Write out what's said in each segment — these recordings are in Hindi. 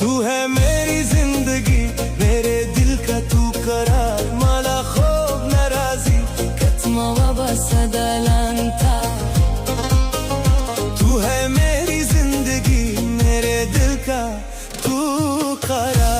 तू है मेरी जिंदगी मेरे दिल का तू करार माला खूब नाराजी कत्मा व बसदलंता तू है मेरी जिंदगी मेरे दिल का तू करार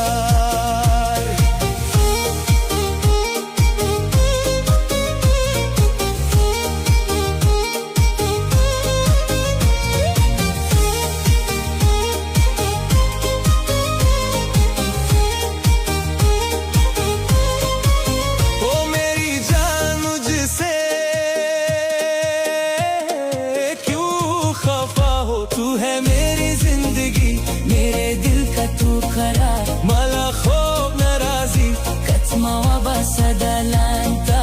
तू है मेरी जिंदगी मेरे दिल का तू करार माला खूब नाराजी कत्मा व बसदलंता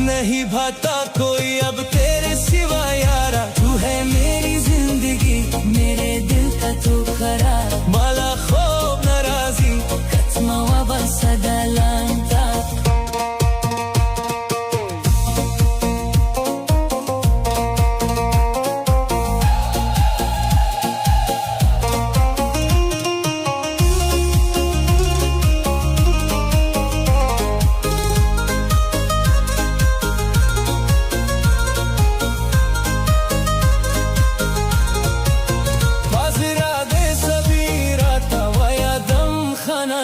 नहीं भाता कोई अब तेरे सिवा यारा तू है मेरी जिंदगी मेरे दिल का तू करार माला खूब नाराजी कत्मा व बसदलंता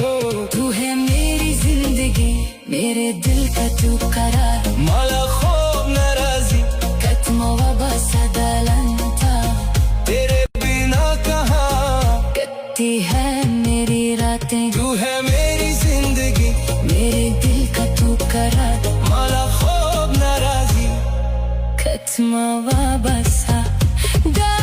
हो तू है मेरी जिंदगी मेरे दिल का तू करार माला खूब नाराजी कत्मा व बसदलंता तेरे बिना कहाँ कटती है मेरी रातें तू है मेरी जिंदगी मेरे दिल का तू करार माला खूब नाराजी कत्मा व बसदलंता